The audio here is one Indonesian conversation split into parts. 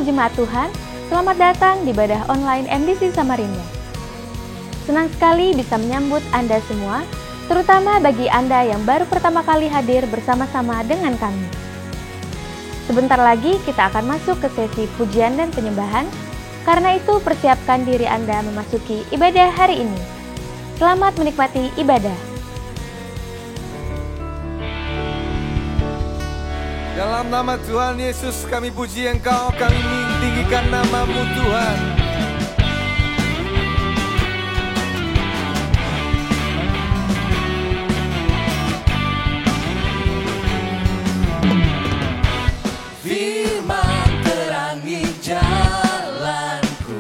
jemaat Tuhan, selamat datang di ibadah online MDC Samarinda. Senang sekali bisa menyambut Anda semua, terutama bagi Anda yang baru pertama kali hadir bersama-sama dengan kami. Sebentar lagi kita akan masuk ke sesi pujian dan penyembahan, karena itu persiapkan diri Anda memasuki ibadah hari ini. Selamat menikmati ibadah. Dalam nama Tuhan Yesus kami puji Engkau, kami meninggikan nama-Mu Tuhan. Firman terangi jalanku,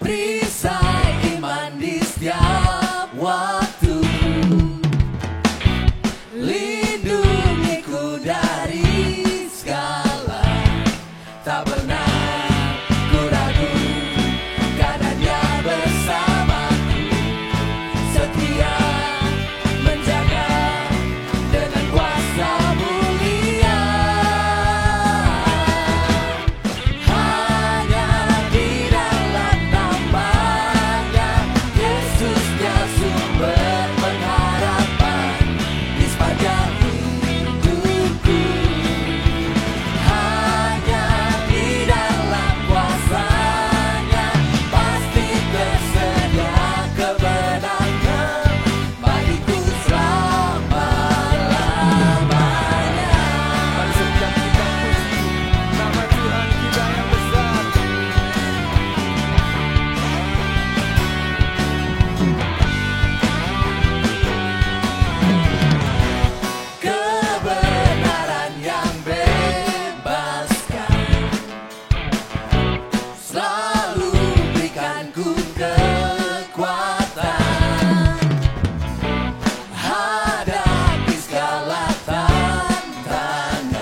perisai iman di setiap waktu. Lindungiku dari segala, tak pernah ku ragu, karena Dia bersamaku, setia menjaga dengan kuasa mulia. Hanya di dalam nama-Nya, Yesus Dia sumber pengharapan di sepanjang hidupku. Hanya di dalam kuasa-Nya pasti tersedia kemenangan bagiku selama-lamanya. Mari sejak kita puji nama Tuhan kita yang besar. Kebenaran yang bebaskan selalu berikanku kekuatan hadapi segala tantangan.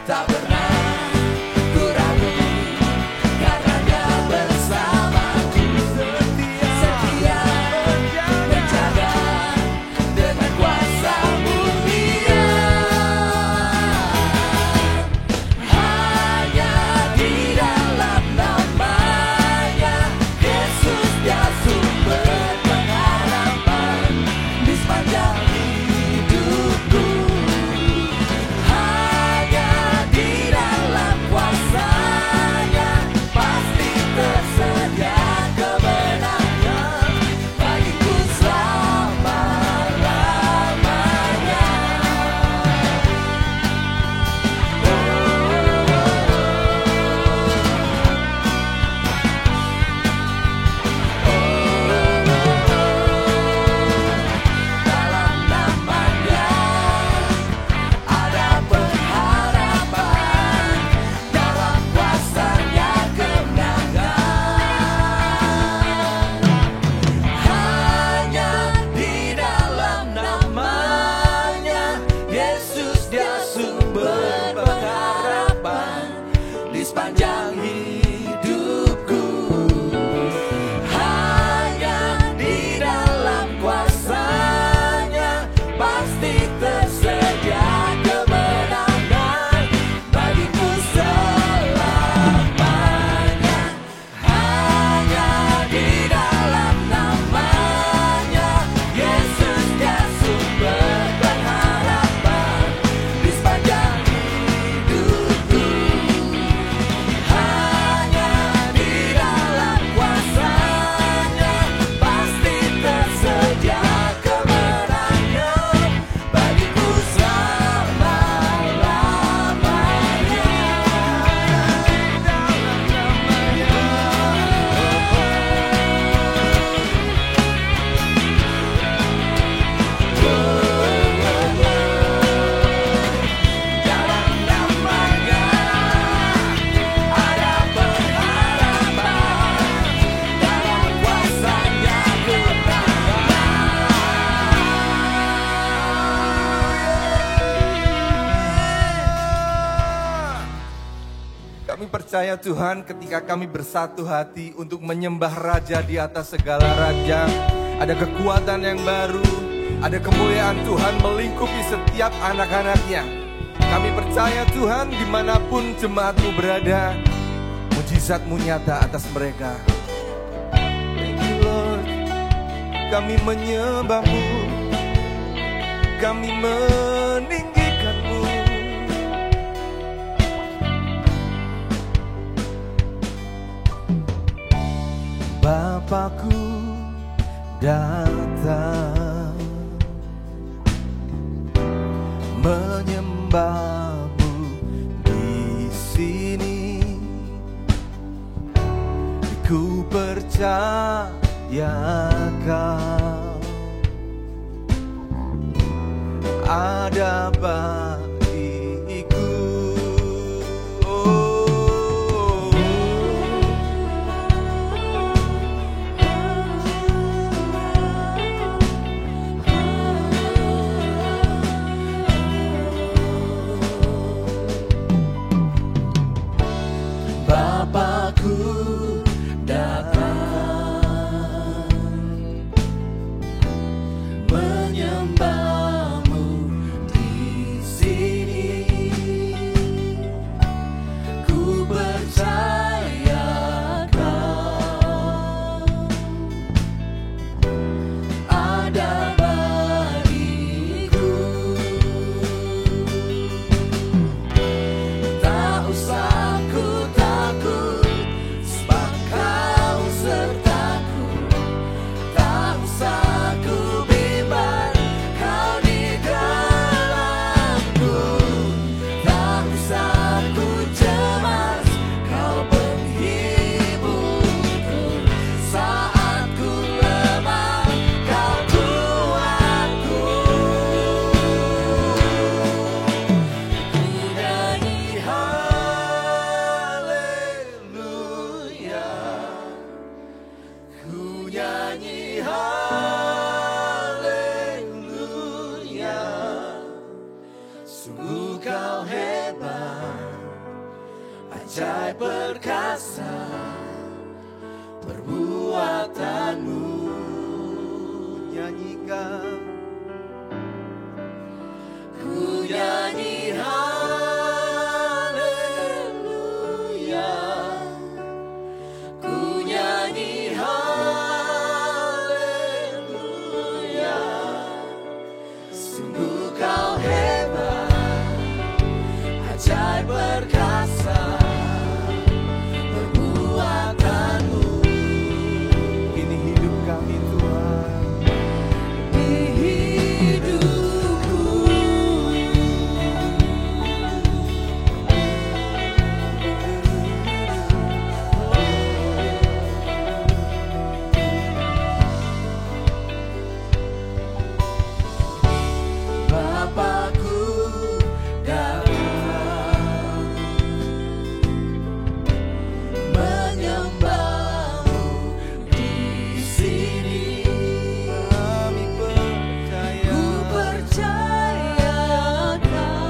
Tak pernah ku ragu, karena Dia bersamaku, setia menjaga dengan kuasa mulia. Hanya di dalam nama-Nya, Yesus Dia sumber pengharapan di sepanjang hidupku. Hanya di dalam kuasa-Nya pasti tersedia kemenangan bagiku selama-lamanya. Dalam nama-Nya ada pengharapan, dalam kuasa-Nya kemenangan. Hanya di dalam nama-Nya, Yesus Dia sumber pengharapan di sepanjang hidupku. Hanya di dalam kuasa-Nya pasti tersedia kemenangan bagiku selamanya. Hanya di dalam nama-Nya, Yesus Dia sumber pengharapan di sepanjang hidupku. Hanya di dalam kuasa-Nya pasti tersedia kemenangan bagiku selama-lamanya. Dalam nama-Nya ada pengharapan, dalam kuasa-Nya kemenangan. Kami percaya Tuhan ketika kami bersatu hati untuk menyembah Raja di atas segala raja, ada kekuatan yang baru, ada kemuliaan Tuhan melingkupi setiap anak-anaknya. Kami percaya Tuhan, dimanapun jemaat-Mu berada, mujizat-Mu nyata atas mereka. Thank you Lord. Kami menyembah-Mu, kami meninggikan-Mu. Bapakku datang menyembah-Mu di sini. Ku percaya Kau ada bagiku. Bapakku datang menyembah-Mu di sini. Ku percaya Kau ada bagiku. Tak usah ku takut, sebab Kau sertaku. Tak usah ku bimbang, Kau di dalamku. Tak usah ku cemas, Kau penghiburku. Saat ku lemah, Kau kuatku. Ku nyanyi haleluya, ku nyanyi haleluya. Sungguh Kau hebat, ajaib perkasa perbuatan-Mu. Nyanyikan, ku nyanyi haleluya, ku nyanyi haleluya. Sungguh Kau hebat, ajaib perkasa perbuatan-Mu. Ini hidup kami Tuhan, di hidupku. Bapakku datang menyembah-Mu di sini. Kami percaya, ku percaya Kau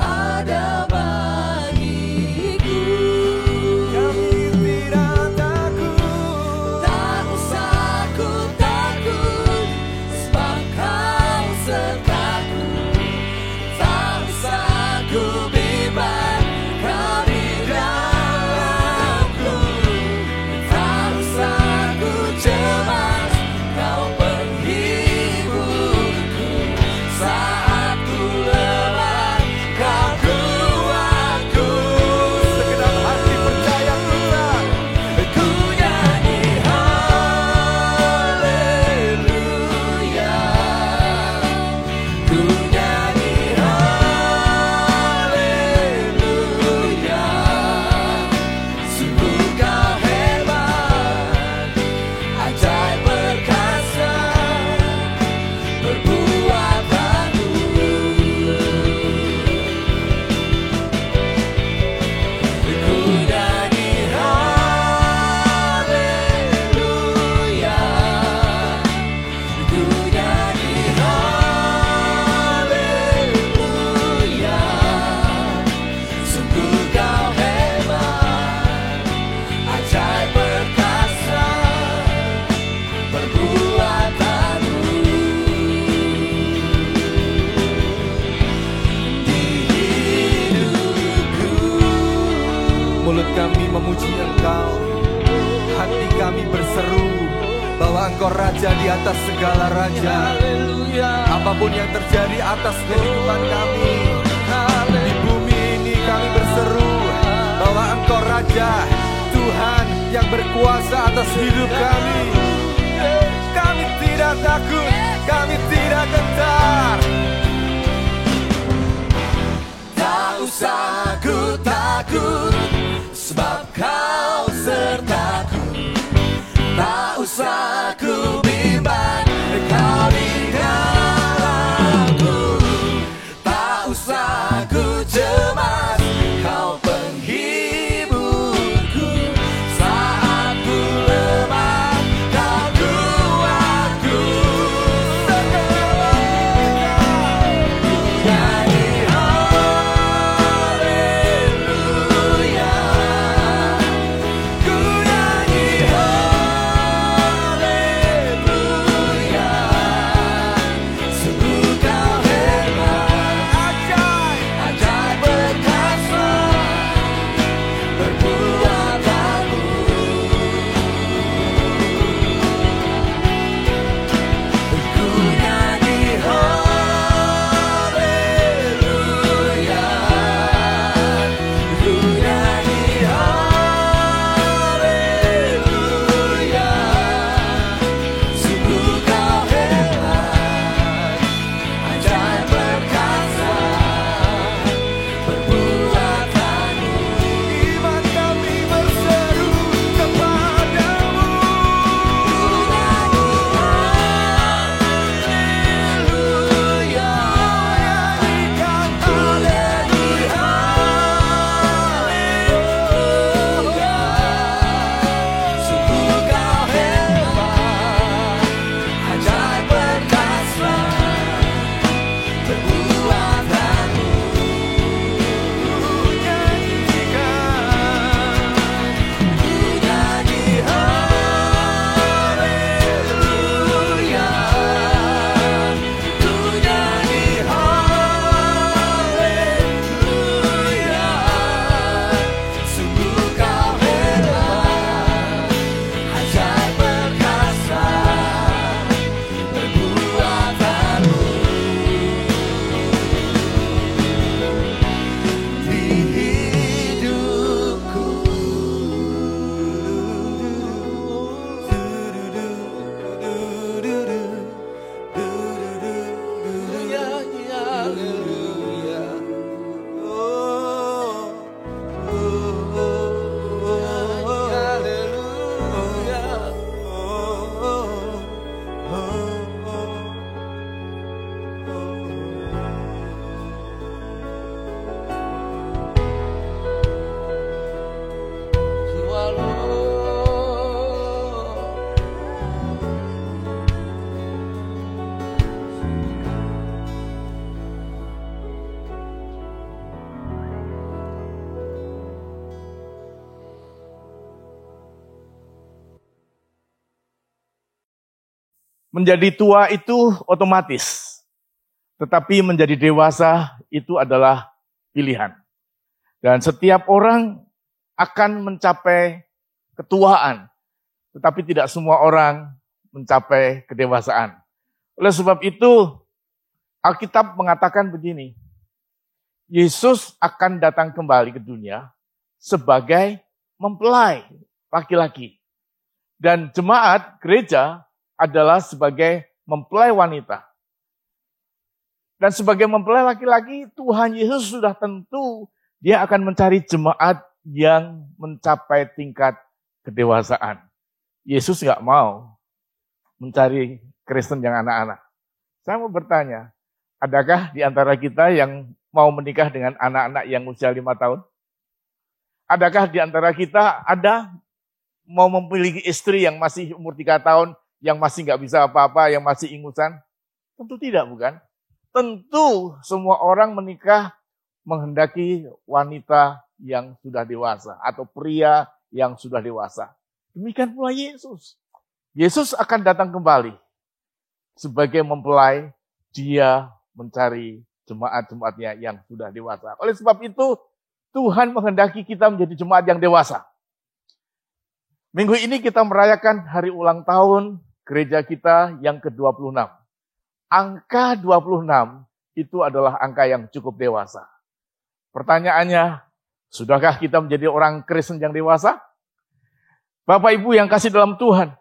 ada bagiku. Kami tidak takut, tak usah ku takut, sebab Kau sertaku. Tak usah ku bimbang, Kau di dalamku. Tak usah ku cemas, Kau penghiburku. Saat ku lemah, Kau kuatku. Segenap hati percaya Tuhan. Ku nyanyi haleluya, ku nyanyi haleluya. Sungguh Kau hebat, ajaib perkasa perbuatan-Mu. kami memuji Engkau, hati kami berseru bahwa Engkau Raja di atas segala raja. Apapun yang terjadi atas kehidupan kami di bumi ini, kami berseru bahwa Engkau Raja, Tuhan yang berkuasa atas hidup kami. Kami tidak takut, kami tidak gentar. Tak usah ku takut, sebab Kau sertaku. Tak usah ku bimbang, Kau di dalamku. Tak usah ku cemas, Kau penghiburku. Saat ku lemah, Kau kuatku. Ku nyanyi haleluya, ku nyanyi haleluya. Sungguh Kau hebat, ajaib perkasa, perbuatanmu. Ku nyanyi haleluya, ku nyanyi haleluya. Sungguh Kau hebat, ajaib perkasa, perbuatanmu. Iman kami berseru kepadamu. Haleluya, nyanyikan haleluya, haleluya. Sungguh Kau hebat, ajaib perkasa, perbuatanmu. Ku nyanyi haleluya, ku nyanyi haleluya. Sungguh Kau hebat, ajaib perkasa, perbuatanmu. Di hidupku, nyanyi haleluya, Menjadi tua itu otomatis, tetapi menjadi dewasa itu adalah pilihan. Dan setiap orang akan mencapai ketuaan, tetapi tidak semua orang mencapai kedewasaan. Oleh sebab itu, Alkitab mengatakan begini, Yesus akan datang kembali ke dunia sebagai mempelai laki-laki. Dan jemaat gereja adalah sebagai mempelai wanita. Dan sebagai mempelai laki-laki, Tuhan Yesus sudah tentu Dia akan mencari jemaat yang mencapai tingkat kedewasaan. Yesus nggak mau mencari Kristen yang anak-anak. Saya mau bertanya, adakah di antara kita yang mau menikah dengan anak-anak yang usia 5 tahun? Adakah di antara kita ada mau memiliki istri yang masih umur 3 tahun, yang masih nggak bisa apa-apa, yang masih ingusan? Tentu tidak, bukan? Tentu semua orang menikah menghendaki wanita yang sudah dewasa atau pria yang sudah dewasa. Demikian pula Yesus. Yesus akan datang kembali sebagai mempelai, Dia mencari jemaat-jemaatnya yang sudah dewasa. Oleh sebab itu, Tuhan menghendaki kita menjadi jemaat yang dewasa. Minggu ini kita merayakan hari ulang tahun gereja kita yang ke-26. Angka 26 itu adalah angka yang cukup dewasa. Pertanyaannya, sudahkah kita menjadi orang Kristen yang dewasa? Bapak Ibu yang kasih dalam Tuhan,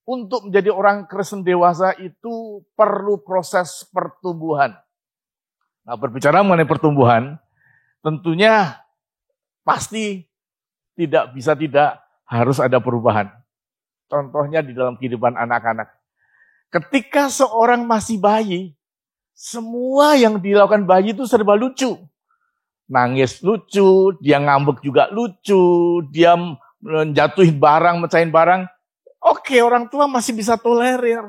untuk menjadi orang Kristen dewasa itu perlu proses pertumbuhan. Nah, berbicara mengenai pertumbuhan, tentunya pasti tidak bisa tidak harus ada perubahan. Contohnya di dalam kehidupan anak-anak. Ketika seorang masih bayi, semua yang dilakukan bayi itu serba lucu. Nangis lucu, dia ngambek juga lucu, dia menjatuhin barang, mecahin barang. Oke, orang tua masih bisa tolerir.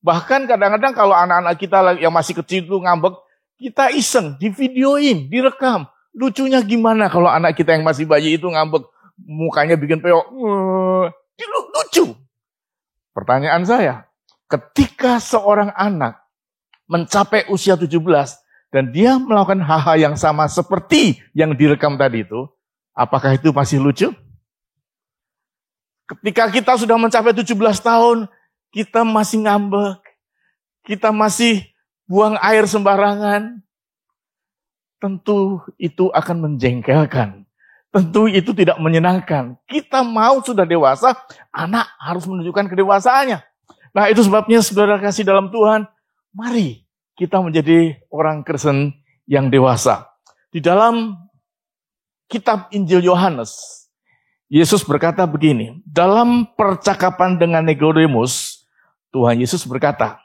Bahkan kadang-kadang kalau anak-anak kita yang masih kecil itu ngambek, kita iseng, divideoin, direkam. Lucunya gimana kalau anak kita yang masih bayi itu ngambek, mukanya bikin peok, lucu. Pertanyaan saya, ketika seorang anak mencapai usia 17 dan dia melakukan hal-hal yang sama seperti yang direkam tadi itu, apakah itu masih lucu? Ketika kita sudah mencapai 17 tahun, kita masih ngambek, kita masih buang air sembarangan, tentu itu akan menjengkelkan. Tentu itu tidak menyenangkan. Kita mau sudah dewasa, anak harus menunjukkan kedewasaannya. Nah, itu sebabnya saudara kasih dalam Tuhan, mari kita menjadi orang Kristen yang dewasa. Di dalam kitab Injil Yohanes, Yesus berkata begini, dalam percakapan dengan Nikodemus, Tuhan Yesus berkata,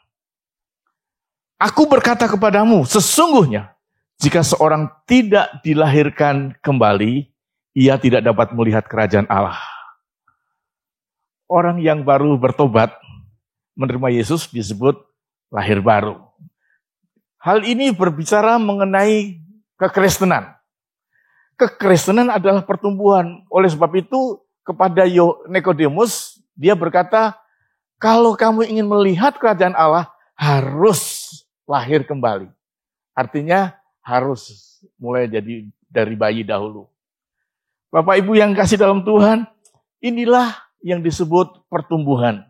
"Aku berkata kepadamu, sesungguhnya jika seorang tidak dilahirkan kembali, ia tidak dapat melihat kerajaan Allah." Orang yang baru bertobat, menerima Yesus disebut lahir baru. Hal ini berbicara mengenai kekristenan. Kekristenan adalah pertumbuhan. Oleh sebab itu, kepada Nikodemus, dia berkata, kalau kamu ingin melihat kerajaan Allah, harus lahir kembali. Artinya, harus mulai jadi dari bayi dahulu. Bapak Ibu yang kasih dalam Tuhan, inilah yang disebut pertumbuhan.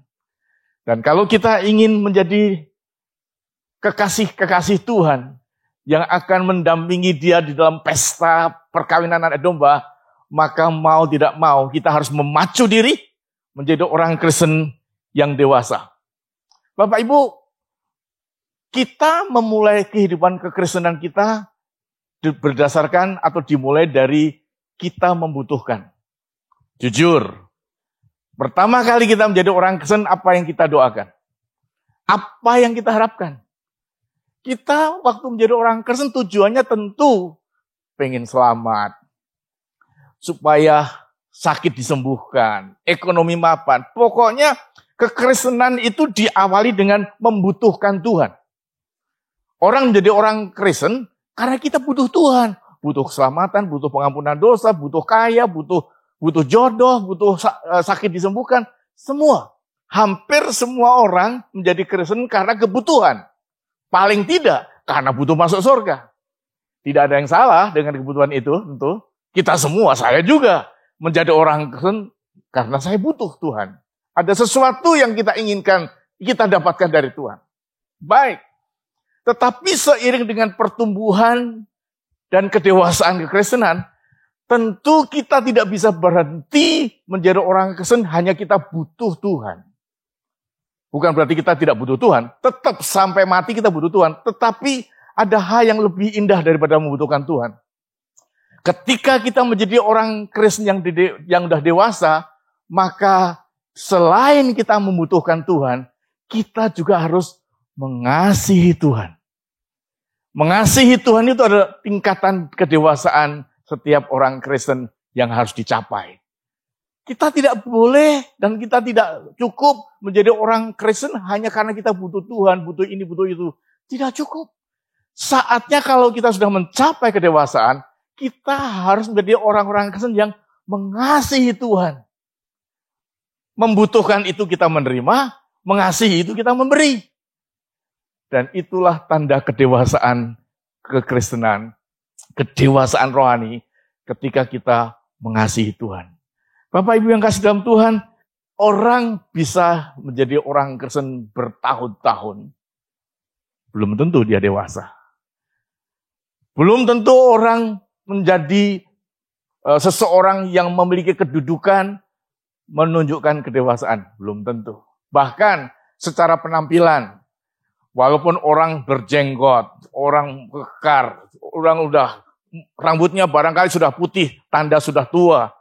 Dan kalau kita ingin menjadi kekasih-kekasih Tuhan yang akan mendampingi dia di dalam pesta perkawinan anak domba, maka mau tidak mau kita harus memacu diri menjadi orang Kristen yang dewasa. Bapak Ibu, kita memulai kehidupan kekristenan kita berdasarkan atau dimulai dari kita membutuhkan. Jujur, pertama kali kita menjadi orang Kristen, apa yang kita doakan? Apa yang kita harapkan? Kita waktu menjadi orang Kristen tujuannya tentu pengen selamat, supaya sakit disembuhkan, ekonomi mapan. Pokoknya kekristenan itu diawali dengan membutuhkan Tuhan. Orang menjadi orang Kristen karena kita butuh Tuhan. Butuh keselamatan, butuh pengampunan dosa, butuh kaya, butuh jodoh, butuh sakit disembuhkan. Semua. Hampir semua orang menjadi Kristen karena kebutuhan. Paling tidak karena butuh masuk surga. Tidak ada yang salah dengan kebutuhan itu tentu. Kita semua, saya juga menjadi orang Kristen karena saya butuh Tuhan. Ada sesuatu yang kita inginkan, kita dapatkan dari Tuhan. Baik. Tetapi seiring dengan pertumbuhan dan kedewasaan kekristenan, tentu kita tidak bisa berhenti menjadi orang Kristen hanya kita butuh Tuhan. Bukan berarti kita tidak butuh Tuhan, tetap sampai mati kita butuh Tuhan. Tetapi ada hal yang lebih indah daripada membutuhkan Tuhan. Ketika kita menjadi orang Kristen yang sudah dewasa, maka selain kita membutuhkan Tuhan, kita juga harus mengasihi Tuhan. Mengasihi Tuhan itu adalah tingkatan kedewasaan setiap orang Kristen yang harus dicapai. Kita tidak boleh dan kita tidak cukup menjadi orang Kristen hanya karena kita butuh Tuhan, butuh ini, butuh itu. Tidak cukup. Saatnya kalau kita sudah mencapai kedewasaan, kita harus menjadi orang-orang Kristen yang mengasihi Tuhan. Membutuhkan itu kita menerima, mengasihi itu kita memberi. Dan itulah tanda kedewasaan kekristenan, kedewasaan rohani. ketika kita mengasihi Tuhan. Bapak Ibu yang kasih dalam Tuhan, orang bisa menjadi orang Kristen bertahun-tahun. Belum tentu dia dewasa. Belum tentu orang menjadi seseorang yang memiliki kedudukan menunjukkan kedewasaan. Belum tentu. Bahkan secara penampilan, walaupun orang berjenggot, orang kekar, orang udah rambutnya barangkali sudah putih, tanda sudah tua,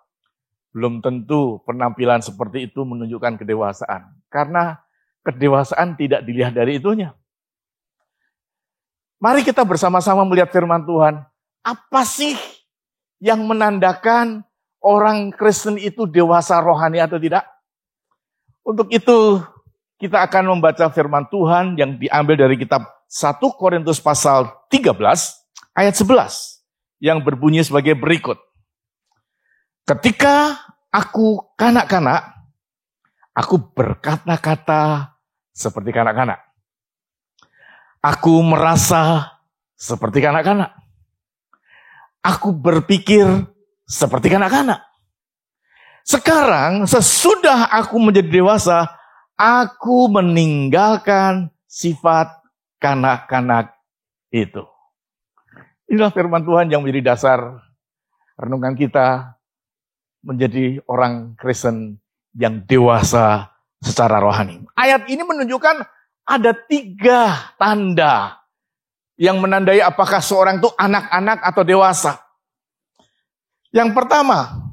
belum tentu penampilan seperti itu menunjukkan kedewasaan. Karena kedewasaan tidak dilihat dari itunya. Mari kita bersama-sama melihat firman Tuhan. Apa sih yang menandakan orang Kristen itu dewasa rohani atau tidak? Untuk itu kita akan membaca firman Tuhan yang diambil dari kitab 1 Korintus pasal 13 ayat 11 yang berbunyi sebagai berikut. Ketika aku kanak-kanak, aku berkata-kata seperti kanak-kanak. Aku merasa seperti kanak-kanak. Aku berpikir seperti kanak-kanak. Sekarang sesudah aku menjadi dewasa, aku meninggalkan sifat kanak-kanak itu. Inilah firman Tuhan yang menjadi dasar renungan kita menjadi orang Kristen yang dewasa secara rohani. Ayat ini menunjukkan ada 3 tanda yang menandai apakah seorang itu anak-anak atau dewasa. Yang pertama,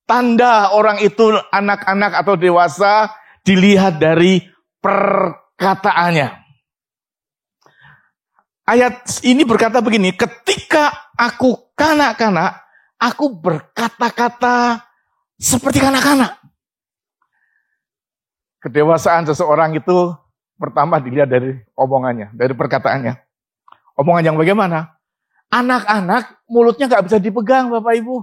tanda orang itu anak-anak atau dewasa dilihat dari perkataannya. Ayat ini berkata begini, ketika aku kanak-kanak, aku berkata-kata seperti kanak-kanak. Kedewasaan seseorang itu pertama dilihat dari omongannya, dari perkataannya. Omongan yang bagaimana? Anak-anak mulutnya gak bisa dipegang, Bapak Ibu.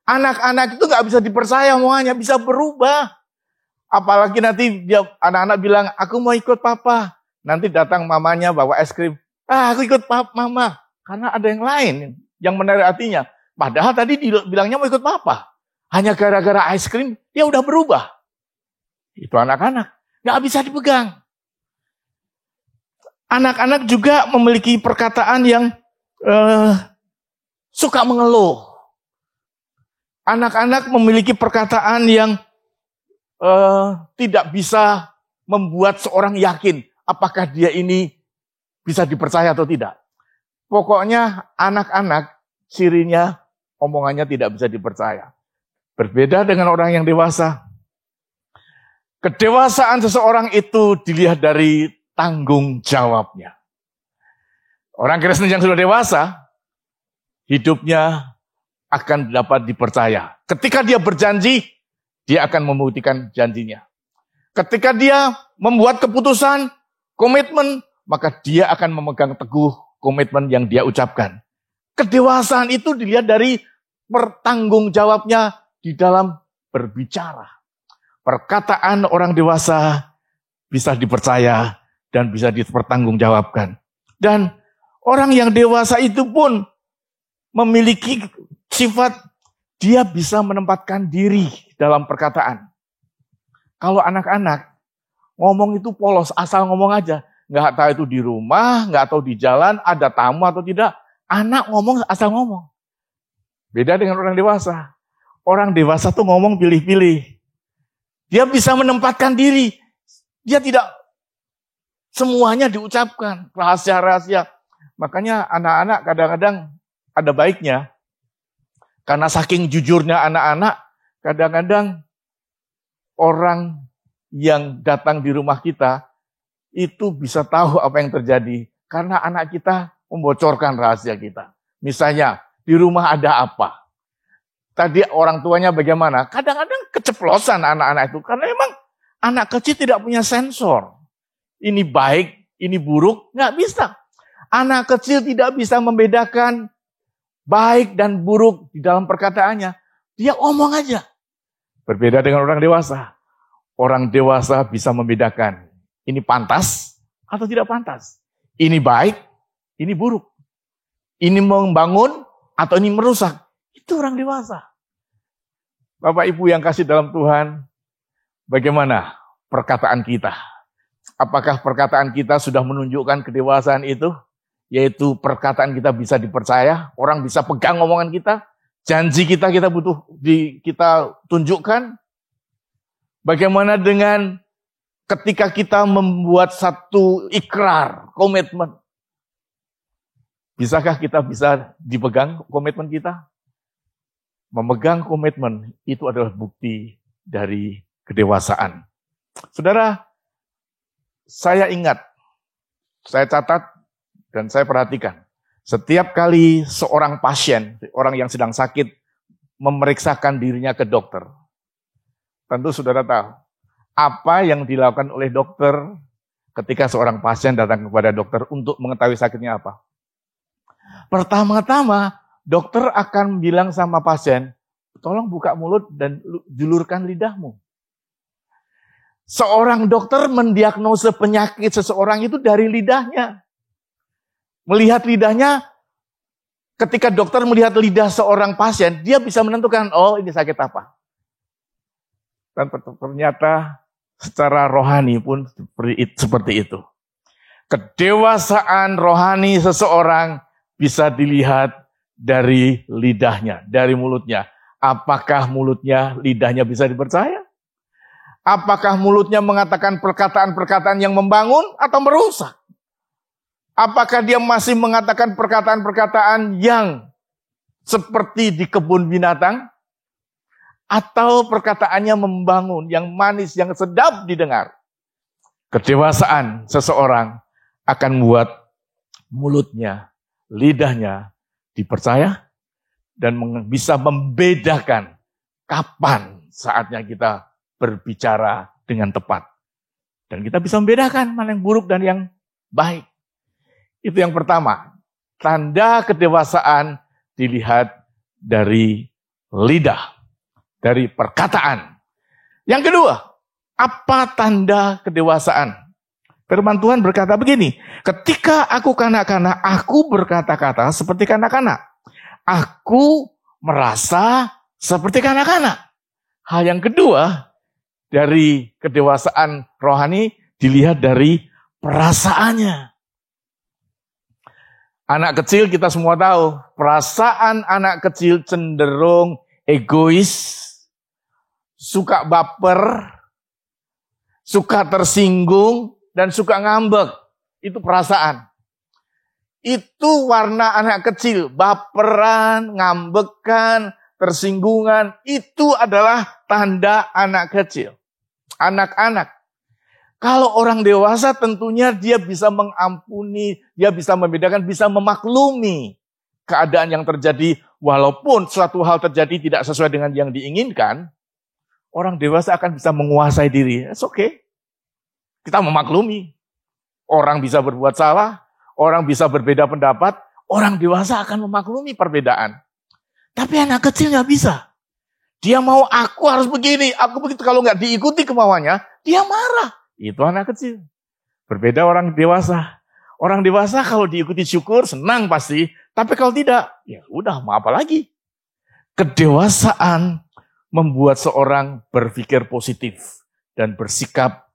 Anak-anak itu gak bisa dipercaya omongannya, bisa berubah. Apalagi nanti dia anak-anak bilang, aku mau ikut papa. Nanti datang mamanya bawa es krim. Aku ikut mama. Karena ada yang lain yang menarik hatinya. Padahal tadi bilangnya mau ikut papa. Hanya gara-gara es krim, dia udah berubah. Itu anak-anak. Gak bisa dipegang. Anak-anak juga memiliki perkataan yang suka mengeluh. Anak-anak memiliki perkataan yang tidak bisa membuat seorang yakin apakah dia ini bisa dipercaya atau tidak. Pokoknya anak-anak cirinya omongannya tidak bisa dipercaya. Berbeda dengan orang yang dewasa. Kedewasaan seseorang itu dilihat dari tanggung jawabnya. Orang Kristen yang sudah dewasa, hidupnya akan dapat dipercaya. Ketika dia berjanji, dia akan membuktikan janjinya. Ketika dia membuat keputusan, komitmen, maka dia akan memegang teguh komitmen yang dia ucapkan. Kedewasaan itu dilihat dari pertanggungjawabnya di dalam berbicara. Perkataan orang dewasa bisa dipercaya dan bisa dipertanggungjawabkan. Dan orang yang dewasa itu pun memiliki sifat dia bisa menempatkan diri dalam perkataan. Kalau anak-anak ngomong itu polos, asal ngomong aja. Nggak tahu itu di rumah, nggak tahu di jalan, ada tamu atau tidak. Anak ngomong asal ngomong. Beda dengan orang dewasa. Orang dewasa tuh ngomong pilih-pilih. Dia bisa menempatkan diri. Dia tidak semuanya diucapkan, rahasia-rahasia. Makanya anak-anak kadang-kadang ada baiknya. Karena saking jujurnya anak-anak, kadang-kadang orang yang datang di rumah kita, itu bisa tahu apa yang terjadi. Karena anak kita membocorkan rahasia kita. Misalnya, di rumah ada apa? Tadi orang tuanya bagaimana? Kadang-kadang keceplosan anak-anak itu. Karena memang anak kecil tidak punya sensor. Ini baik, ini buruk, nggak bisa. Anak kecil tidak bisa membedakan baik dan buruk di dalam perkataannya. Dia omong aja. Berbeda dengan orang dewasa. Orang dewasa bisa membedakan. Ini pantas atau tidak pantas. Ini baik, ini buruk. Ini membangun atau ini merusak. Itu orang dewasa. Bapak Ibu yang kasih dalam Tuhan, bagaimana perkataan kita? Apakah perkataan kita sudah menunjukkan kedewasaan itu? Yaitu perkataan kita bisa dipercaya, orang bisa pegang omongan kita, janji kita kita tunjukkan. Bagaimana dengan ketika kita membuat satu ikrar, komitmen? Bisakah kita bisa dipegang komitmen kita? Memegang komitmen itu adalah bukti dari kedewasaan. Saudara, saya ingat, saya catat, dan saya perhatikan. Setiap kali seorang pasien, orang yang sedang sakit, memeriksakan dirinya ke dokter. Tentu saudara tahu, apa yang dilakukan oleh dokter ketika seorang pasien datang kepada dokter untuk mengetahui sakitnya apa? Pertama-tama, dokter akan bilang sama pasien, tolong buka mulut dan julurkan lidahmu. Seorang dokter mendiagnosa penyakit seseorang itu dari lidahnya. Melihat lidahnya, ketika dokter melihat lidah seorang pasien, dia bisa menentukan, oh ini sakit apa. Dan ternyata secara rohani pun seperti itu. Kedewasaan rohani seseorang bisa dilihat dari lidahnya, dari mulutnya. Apakah mulutnya, lidahnya bisa dipercaya? Apakah mulutnya mengatakan perkataan-perkataan yang membangun atau merusak? Apakah dia masih mengatakan perkataan-perkataan yang seperti di kebun binatang? Atau perkataannya membangun, yang manis, yang sedap didengar? Kedewasaan seseorang akan membuat mulutnya, lidahnya dipercaya dan bisa membedakan kapan saatnya kita berbicara dengan tepat. Dan kita bisa membedakan mana yang buruk dan yang baik. Itu yang pertama. Tanda kedewasaan dilihat dari lidah, dari perkataan. Yang kedua, apa tanda kedewasaan? Firman Tuhan berkata begini, ketika aku kanak-kanak, aku berkata-kata seperti kanak-kanak. Aku merasa seperti kanak-kanak. Hal yang kedua, dari kedewasaan rohani dilihat dari perasaannya. Anak kecil kita semua tahu, perasaan anak kecil cenderung egois, suka baper, suka tersinggung, dan suka ngambek. Itu perasaan. Itu warna anak kecil, baperan, ngambekan, tersinggungan, itu adalah tanda anak kecil. Anak-anak. Kalau orang dewasa tentunya dia bisa mengampuni, dia bisa membedakan, bisa memaklumi keadaan yang terjadi. Walaupun suatu hal terjadi tidak sesuai dengan yang diinginkan, orang dewasa akan bisa menguasai diri. It's okay. Kita memaklumi. Orang bisa berbuat salah, orang bisa berbeda pendapat, orang dewasa akan memaklumi perbedaan. Tapi anak kecil nggak bisa. Dia mau aku harus begini, aku begitu. Kalau nggak diikuti kemauannya, dia marah. Itu anak kecil. Berbeda orang dewasa. Orang dewasa kalau diikuti syukur, senang pasti. Tapi kalau tidak, ya udah mau apa lagi. Kedewasaan membuat seorang berpikir positif dan bersikap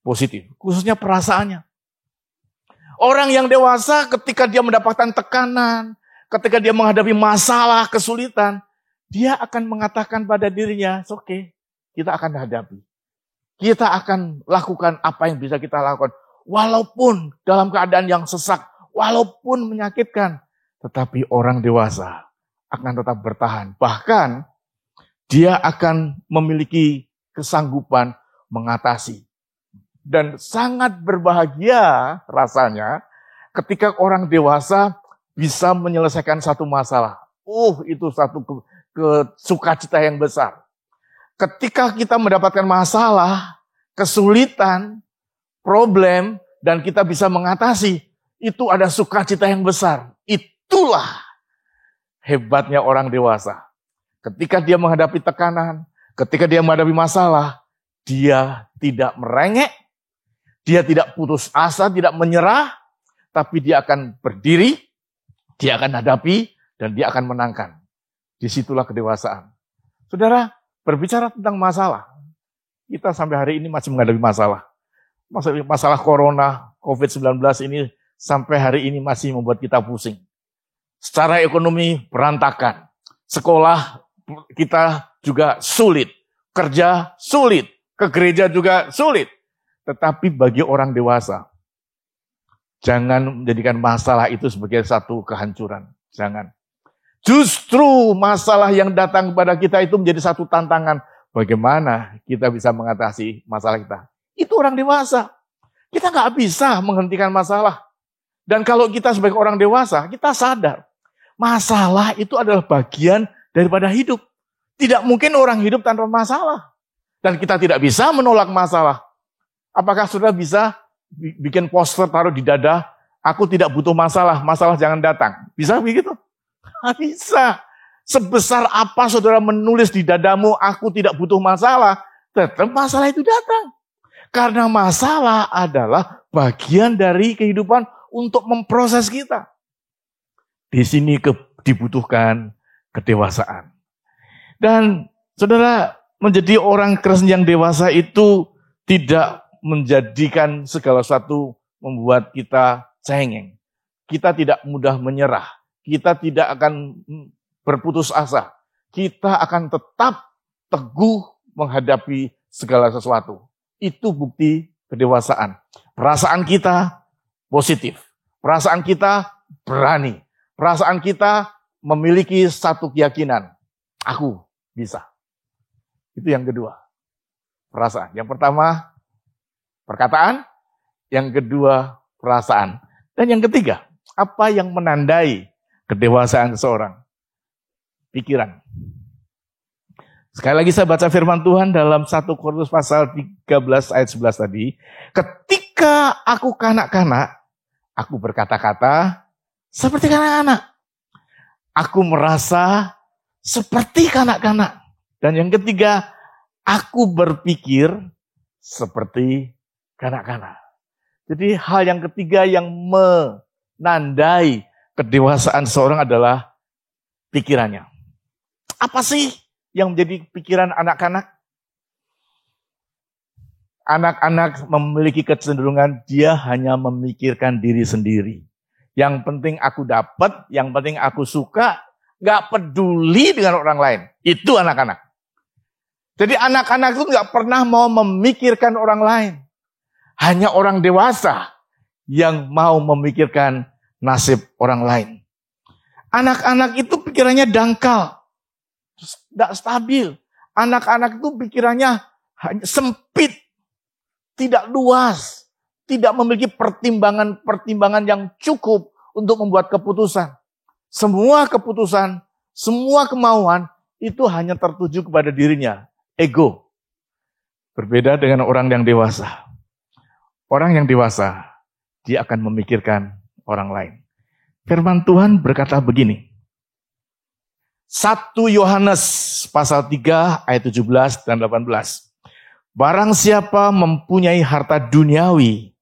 positif. Khususnya perasaannya. Orang yang dewasa ketika dia mendapatkan tekanan, ketika dia menghadapi masalah, kesulitan, dia akan mengatakan pada dirinya, it's okay, kita akan hadapi. Kita akan lakukan apa yang bisa kita lakukan. Walaupun dalam keadaan yang sesak, walaupun menyakitkan. Tetapi orang dewasa akan tetap bertahan. Bahkan dia akan memiliki kesanggupan mengatasi. Dan sangat berbahagia rasanya ketika orang dewasa bisa menyelesaikan satu masalah. Itu satu sukacita yang besar. Ketika kita mendapatkan masalah, kesulitan, problem, dan kita bisa mengatasi, itu ada sukacita yang besar. Itulah hebatnya orang dewasa. Ketika dia menghadapi tekanan, ketika dia menghadapi masalah, dia tidak merengek, dia tidak putus asa, tidak menyerah, tapi dia akan berdiri, dia akan hadapi, dan dia akan menangkan. Disitulah kedewasaan. Saudara, berbicara tentang masalah, kita sampai hari ini masih menghadapi masalah. Masalah corona, COVID-19 ini sampai hari ini masih membuat kita pusing. Secara ekonomi berantakan. Sekolah kita juga sulit. Kerja sulit. Ke gereja juga sulit. Tetapi bagi orang dewasa, jangan menjadikan masalah itu sebagai satu kehancuran. Jangan. Justru masalah yang datang kepada kita itu menjadi satu tantangan. Bagaimana kita bisa mengatasi masalah kita. Itu orang dewasa. Kita nggak bisa menghentikan masalah. Dan kalau kita sebagai orang dewasa, kita sadar. Masalah itu adalah bagian daripada hidup. Tidak mungkin orang hidup tanpa masalah. Dan kita tidak bisa menolak masalah. Apakah saudara bisa bikin poster taruh di dada, aku tidak butuh masalah, masalah jangan datang. Bisa begitu? Nggak bisa. Sebesar apa saudara menulis di dadamu, aku tidak butuh masalah, tetap masalah itu datang. Karena masalah adalah bagian dari kehidupan untuk memproses kita. Di sini dibutuhkan kedewasaan. Dan saudara, menjadi orang Kristen yang dewasa itu tidak menjadikan segala sesuatu membuat kita cengeng. Kita tidak mudah menyerah. Kita tidak akan berputus asa. Kita akan tetap teguh menghadapi segala sesuatu. Itu bukti kedewasaan. Perasaan kita positif. Perasaan kita berani. Perasaan kita memiliki satu keyakinan. Aku bisa. Itu yang kedua. Perasaan. Yang pertama, perkataan. Yang kedua, perasaan. Dan yang ketiga, apa yang menandai kedewasaan seseorang? Pikiran. Sekali lagi saya baca firman Tuhan dalam 1 Korintus pasal 13 ayat 11 tadi. Ketika aku kanak-kanak, aku berkata-kata seperti kanak-kanak. Aku merasa seperti kanak-kanak. Dan yang ketiga, aku berpikir seperti kanak-kanak. Jadi hal yang ketiga yang menandai kedewasaan seorang adalah pikirannya. Apa sih yang menjadi pikiran anak-anak? Anak-anak memiliki kecenderungan dia hanya memikirkan diri sendiri. Yang penting aku dapat, yang penting aku suka, gak peduli dengan orang lain. Itu anak-anak. Jadi anak-anak itu gak pernah mau memikirkan orang lain. Hanya orang dewasa yang mau memikirkan nasib orang lain. Anak-anak itu pikirannya dangkal. Tidak stabil. Anak-anak itu pikirannya sempit. Tidak luas. Tidak memiliki pertimbangan-pertimbangan yang cukup untuk membuat keputusan. Semua keputusan, semua kemauan itu hanya tertuju kepada dirinya. Ego. Berbeda dengan orang yang dewasa. Orang yang dewasa, dia akan memikirkan orang lain. Firman Tuhan berkata begini. 1 Yohanes pasal 3 ayat 17 dan 18. Barang siapa mempunyai harta duniawi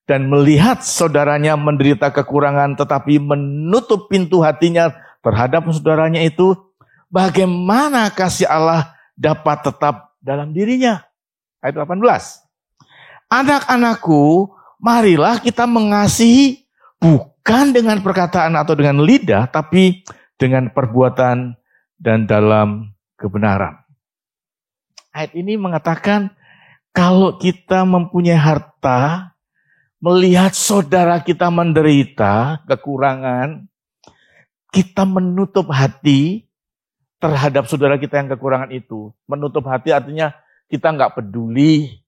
dan melihat saudaranya menderita kekurangan tetapi menutup pintu hatinya terhadap saudaranya itu, bagaimana kasih Allah dapat tetap dalam dirinya? Ayat 18. Anak-anakku, marilah kita mengasihi bukan dengan perkataan atau dengan lidah, tapi dengan perbuatan dan dalam kebenaran. Ayat ini mengatakan, kalau kita mempunyai harta, melihat saudara kita menderita kekurangan, kita menutup hati terhadap saudara kita yang kekurangan itu. Menutup hati artinya kita nggak peduli,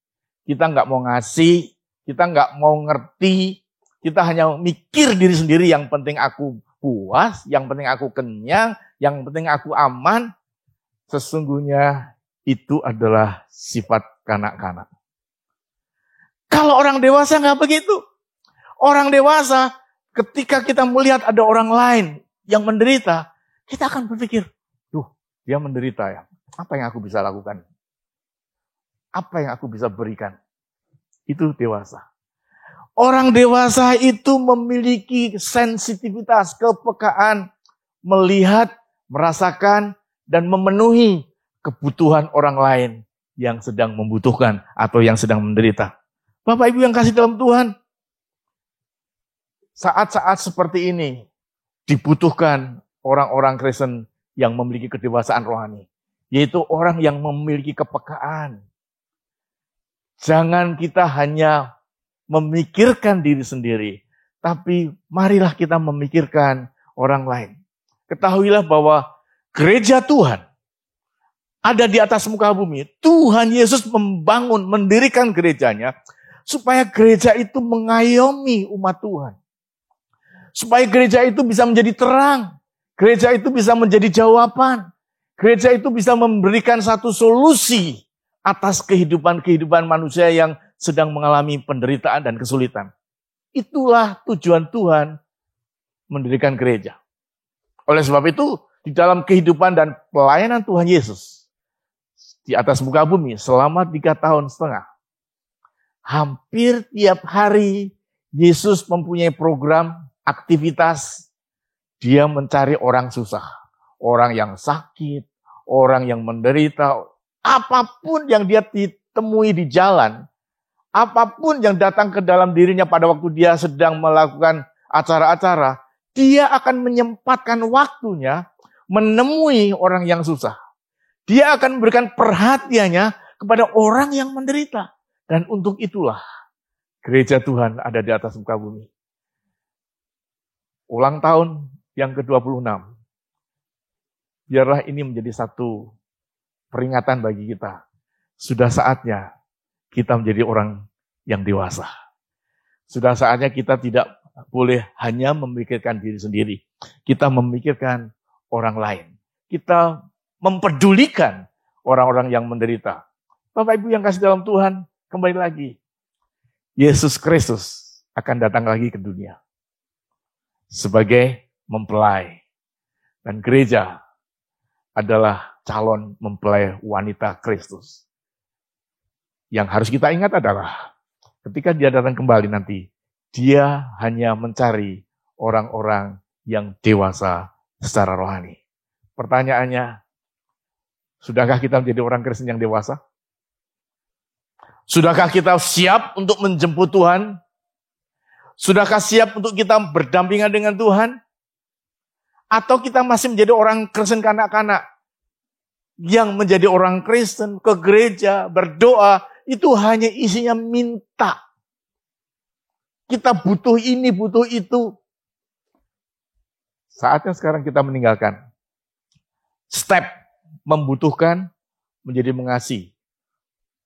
kita nggak mau ngasih, kita nggak mau ngerti, kita hanya mikir diri sendiri, yang penting aku puas, yang penting aku kenyang, yang penting aku aman. Sesungguhnya itu adalah sifat kanak-kanak. Kalau orang dewasa nggak begitu. Orang dewasa ketika kita melihat ada orang lain yang menderita, kita akan berpikir, duh, dia menderita ya. Apa yang aku bisa lakukan? Apa yang aku bisa berikan? Itu dewasa. Orang dewasa itu memiliki sensitivitas, kepekaan, melihat merasakan, dan memenuhi kebutuhan orang lain yang sedang membutuhkan atau yang sedang menderita. Bapak Ibu yang kasih dalam Tuhan, saat-saat seperti ini dibutuhkan orang-orang Kristen yang memiliki kedewasaan rohani, yaitu orang yang memiliki kepekaan. Jangan kita hanya memikirkan diri sendiri, tapi marilah kita memikirkan orang lain. Ketahuilah bahwa gereja Tuhan ada di atas muka bumi. Tuhan Yesus membangun, mendirikan gerejanya, supaya gereja itu mengayomi umat Tuhan. Supaya gereja itu bisa menjadi terang. Gereja itu bisa menjadi jawaban. Gereja itu bisa memberikan satu solusi atas kehidupan-kehidupan manusia yang sedang mengalami penderitaan dan kesulitan. Itulah tujuan Tuhan mendirikan gereja. Oleh sebab itu, di dalam kehidupan dan pelayanan Tuhan Yesus di atas muka bumi selama 3,5 tahun, hampir tiap hari Yesus mempunyai program, aktivitas. Dia mencari orang susah, orang yang sakit, orang yang menderita, apapun yang dia ditemui di jalan, apapun yang datang ke dalam dirinya pada waktu dia sedang melakukan acara-acara, dia akan menyempatkan waktunya menemui orang yang susah. Dia akan memberikan perhatiannya kepada orang yang menderita. Dan untuk itulah gereja Tuhan ada di atas muka bumi. Ulang tahun yang ke-26. Biarlah ini menjadi satu peringatan bagi kita. Sudah saatnya kita menjadi orang yang dewasa. Sudah saatnya kita tidak boleh hanya memikirkan diri sendiri. Kita memikirkan orang lain. Kita mempedulikan orang-orang yang menderita. Bapak Ibu yang kasih dalam Tuhan, kembali lagi. Yesus Kristus akan datang lagi ke dunia sebagai mempelai. Dan gereja adalah calon mempelai wanita Kristus. Yang harus kita ingat adalah ketika dia datang kembali nanti, dia hanya mencari orang-orang yang dewasa secara rohani. Pertanyaannya, sudahkah kita menjadi orang Kristen yang dewasa? Sudahkah kita siap untuk menjemput Tuhan? Sudahkah siap untuk kita berdampingan dengan Tuhan? Atau kita masih menjadi orang Kristen kanak-kanak? Yang menjadi orang Kristen ke gereja, berdoa, itu hanya isinya minta. Kita butuh ini, butuh itu. Saatnya sekarang kita meninggalkan step membutuhkan menjadi mengasihi.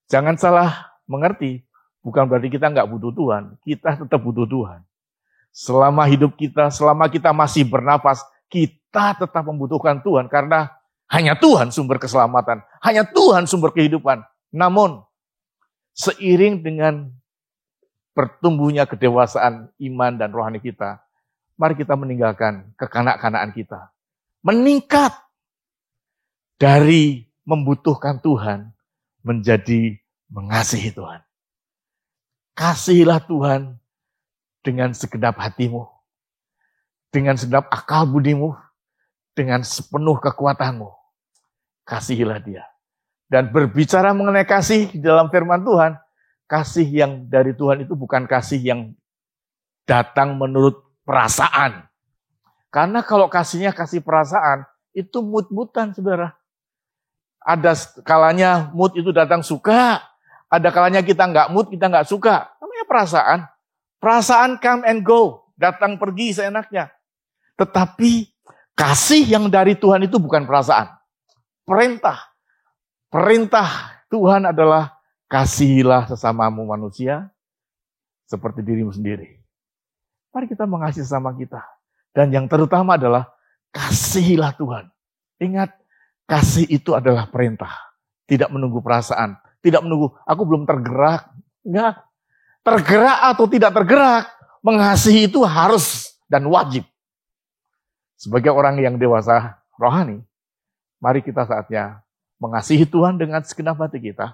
Jangan salah mengerti, bukan berarti kita nggak butuh Tuhan. Kita tetap butuh Tuhan. Selama hidup kita, selama kita masih bernafas, kita tetap membutuhkan Tuhan. Karena hanya Tuhan sumber keselamatan, hanya Tuhan sumber kehidupan. Namun, seiring dengan bertumbuhnya kedewasaan iman dan rohani kita, mari kita meninggalkan kekanak-kanakan kita. Meningkat dari membutuhkan Tuhan menjadi mengasihi Tuhan. Kasihilah Tuhan dengan segenap hatimu, dengan segenap akal budimu, dengan sepenuh kekuatanmu. Kasihilah dia. Dan berbicara mengenai kasih di dalam firman Tuhan, kasih yang dari Tuhan itu bukan kasih yang datang menurut perasaan. Karena kalau kasihnya kasih perasaan, itu mood-moodan, saudara. Ada kalanya mood itu datang suka, ada kalanya kita nggak mood, kita nggak suka. Namanya perasaan. Perasaan come and go, datang pergi seenaknya. Tetapi kasih yang dari Tuhan itu bukan perasaan. Perintah. Perintah Tuhan adalah kasihilah sesamamu manusia seperti dirimu sendiri. Mari kita mengasihi sesama kita. Dan yang terutama adalah kasihilah Tuhan. Ingat, kasih itu adalah perintah. Tidak menunggu perasaan. Tidak menunggu, aku belum tergerak. Enggak. Tergerak atau tidak tergerak, mengasihi itu harus dan wajib. Sebagai orang yang dewasa rohani, mari kita saatnya mengasihi Tuhan dengan segenap hati kita.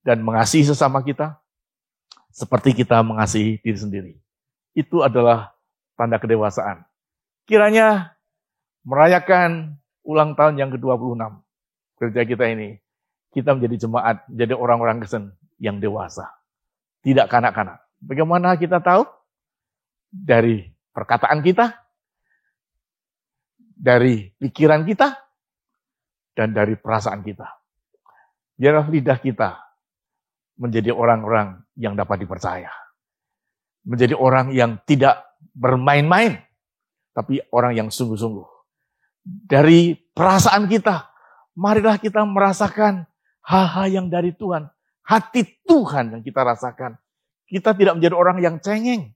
Dan mengasihi sesama kita seperti kita mengasihi diri sendiri. Itu adalah tanda kedewasaan. Kiranya merayakan ulang tahun yang ke-26 gereja kita ini, kita menjadi jemaat, menjadi orang-orang Kristen yang dewasa. Tidak kanak-kanak. Bagaimana kita tahu? Dari perkataan kita, dari pikiran kita, dan dari perasaan kita. Biarlah lidah kita menjadi orang-orang yang dapat dipercaya. Menjadi orang yang tidak bermain-main, tapi orang yang sungguh-sungguh. Dari perasaan kita, marilah kita merasakan hal-hal yang dari Tuhan. Hati Tuhan yang kita rasakan. Kita tidak menjadi orang yang cengeng.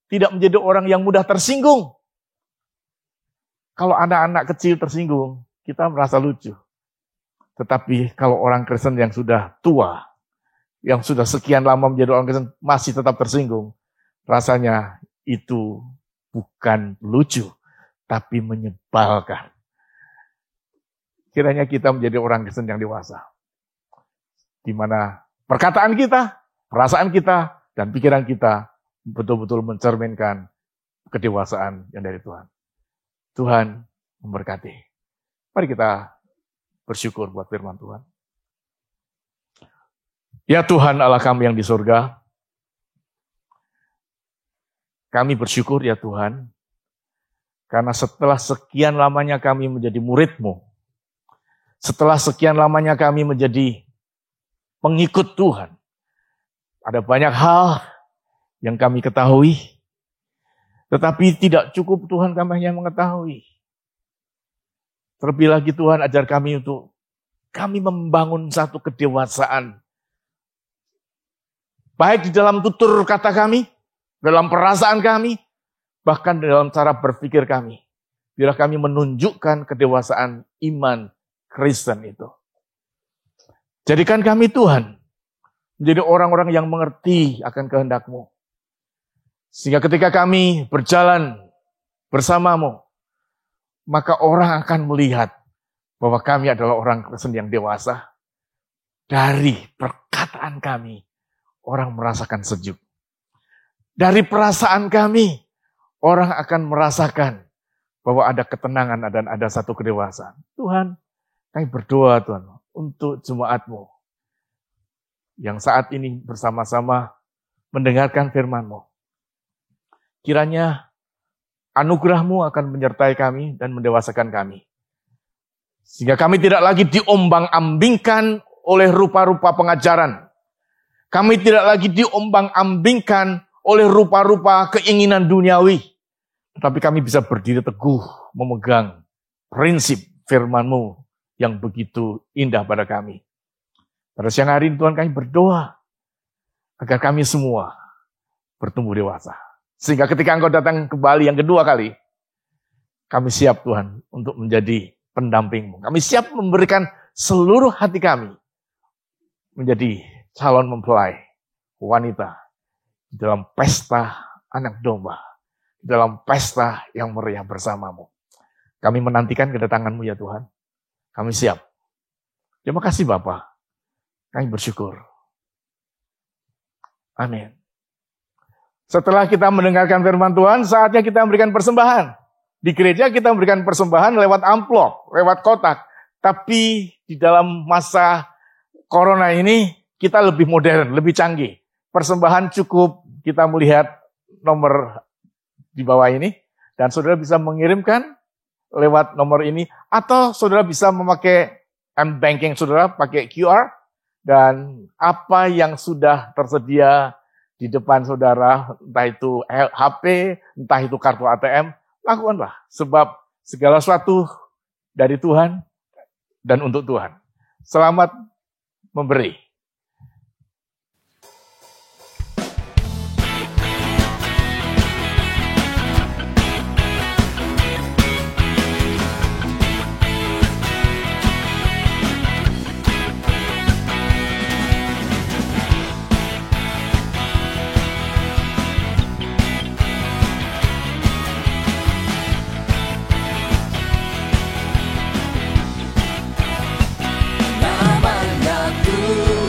Tidak menjadi orang yang mudah tersinggung. Kalau anak-anak kecil tersinggung, kita merasa lucu. Tetapi kalau orang Kristen yang sudah tua, yang sudah sekian lama menjadi orang Kristen, masih tetap tersinggung, rasanya itu bukan lucu, tapi menyebalkan. Kiranya kita menjadi orang Kristen yang dewasa, di mana perkataan kita, perasaan kita, dan pikiran kita betul-betul mencerminkan kedewasaan yang dari Tuhan. Tuhan memberkati. Mari kita bersyukur buat firman Tuhan. Ya Tuhan Allah kami yang di surga, kami bersyukur ya Tuhan, karena setelah sekian lamanya kami menjadi murid-Mu, setelah sekian lamanya kami menjadi pengikut Tuhan, ada banyak hal yang kami ketahui, tetapi tidak cukup Tuhan kami hanya mengetahui. Terlebih lagi Tuhan ajar kami untuk kami membangun satu kedewasaan. Baik di dalam tutur kata kami, dalam perasaan kami, bahkan dalam cara berpikir kami. Biar kami menunjukkan kedewasaan iman Kristen itu. Jadikan kami Tuhan, menjadi orang-orang yang mengerti akan kehendak-Mu. Sehingga ketika kami berjalan bersama-Mu, maka orang akan melihat bahwa kami adalah orang Kristen yang dewasa. Dari perkataan kami, orang merasakan sejuk. Dari perasaan kami, orang akan merasakan bahwa ada ketenangan dan ada satu kedewasaan. Tuhan, kami berdoa Tuhan untuk jemaat-Mu yang saat ini bersama-sama mendengarkan firman-Mu. Kiranya anugerah-Mu akan menyertai kami dan mendewasakan kami. Sehingga kami tidak lagi diombang-ambingkan oleh rupa-rupa pengajaran. Kami tidak lagi diombang-ambingkan oleh rupa-rupa keinginan duniawi. Tetapi kami bisa berdiri teguh memegang prinsip firman-Mu yang begitu indah pada kami. Pada siang hari ini Tuhan kami berdoa agar kami semua bertumbuh dewasa. Sehingga ketika Engkau datang kembali yang kedua kali, kami siap Tuhan untuk menjadi pendamping-Mu. Kami siap memberikan seluruh hati kami menjadi calon mempelai wanita di dalam pesta anak domba, di dalam pesta yang meriah bersama-Mu. Kami menantikan kedatangan-Mu ya Tuhan. Kami siap. Terima kasih Bapa. Kami bersyukur. Amin. Setelah kita mendengarkan firman Tuhan, saatnya kita memberikan persembahan. Di gereja kita memberikan persembahan lewat amplop, lewat kotak. Tapi di dalam masa corona ini, kita lebih modern, lebih canggih. Persembahan cukup kita melihat nomor di bawah ini. Dan saudara bisa mengirimkan lewat nomor ini. Atau saudara bisa memakai M-Banking saudara, pakai QR. Dan apa yang sudah tersedia di depan saudara, entah itu HP, entah itu kartu ATM, lakukanlah. Sebab segala sesuatu dari Tuhan dan untuk Tuhan. Selamat memberi. Namanya Tuhan.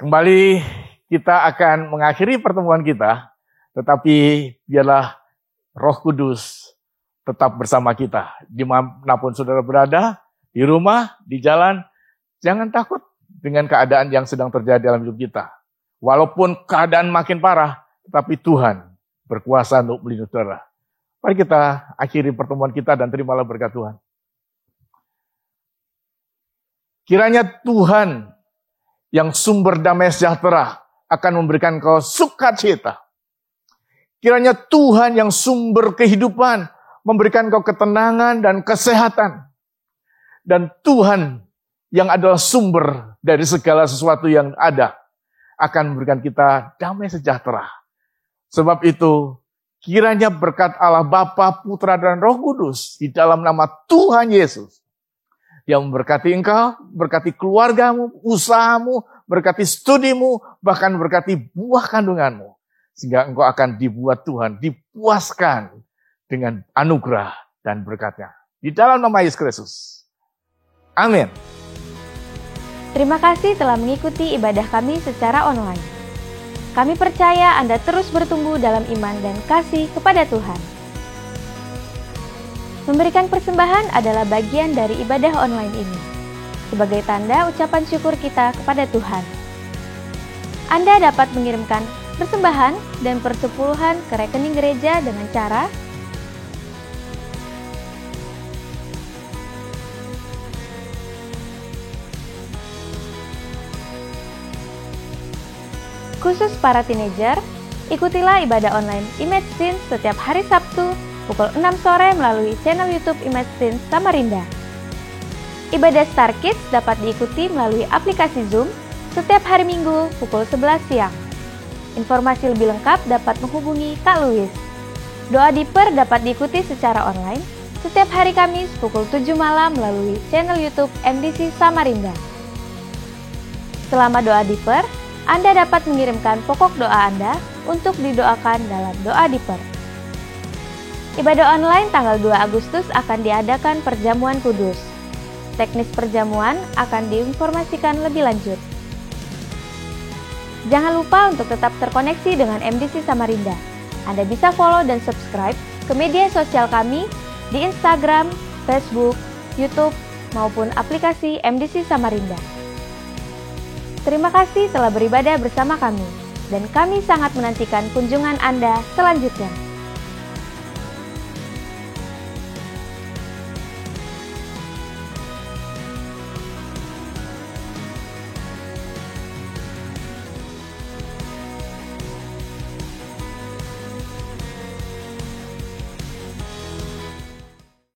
Kembali kita akan mengakhiri pertemuan kita, tetapi biarlah Roh Kudus tetap bersama kita. Dimanapun saudara berada, di rumah, di jalan, jangan takut dengan keadaan yang sedang terjadi dalam hidup kita. Walaupun keadaan makin parah, tetapi Tuhan berkuasa untuk melindungi saudara. Mari kita akhiri pertemuan kita dan terimalah berkat Tuhan. Kiranya Tuhan yang sumber damai sejahtera akan memberikan kau sukacita. Kiranya Tuhan yang sumber kehidupan memberikan kau ketenangan dan kesehatan. Dan Tuhan yang adalah sumber dari segala sesuatu yang ada akan memberikan kita damai sejahtera. Sebab itu, kiranya berkat Allah Bapa, Putra, dan Roh Kudus di dalam nama Tuhan Yesus yang memberkati engkau, berkati keluargamu, usahamu, berkati studimu, bahkan berkati buah kandunganmu. Sehingga engkau akan dibuat Tuhan, dipuaskan dengan anugerah dan berkatnya. Di dalam nama Yesus Kristus. Amin. Terima kasih telah mengikuti ibadah kami secara online. Kami percaya Anda terus bertumbuh dalam iman dan kasih kepada Tuhan. Memberikan persembahan adalah bagian dari ibadah online ini, sebagai tanda ucapan syukur kita kepada Tuhan. Anda dapat mengirimkan persembahan dan persepuluhan ke rekening gereja dengan cara khusus para teenager, ikutilah ibadah online Image Teens setiap hari Sabtu pukul 6 sore melalui channel YouTube Image Teens Samarinda. Ibadah Star Kids dapat diikuti melalui aplikasi Zoom setiap hari Minggu pukul 11 siang. Informasi lebih lengkap dapat menghubungi Kak Louis. Doa Diper dapat diikuti secara online setiap hari Kamis pukul 7 malam melalui channel YouTube MDC Samarinda. Selama Doa Diper, Anda dapat mengirimkan pokok doa Anda untuk didoakan dalam Doa Diper. Ibadah online tanggal 2 Agustus akan diadakan perjamuan kudus. Teknis perjamuan akan diinformasikan lebih lanjut. Jangan lupa untuk tetap terkoneksi dengan MDC Samarinda. Anda bisa follow dan subscribe ke media sosial kami di Instagram, Facebook, YouTube, maupun aplikasi MDC Samarinda. Terima kasih telah beribadah bersama kami, dan kami sangat menantikan kunjungan Anda selanjutnya.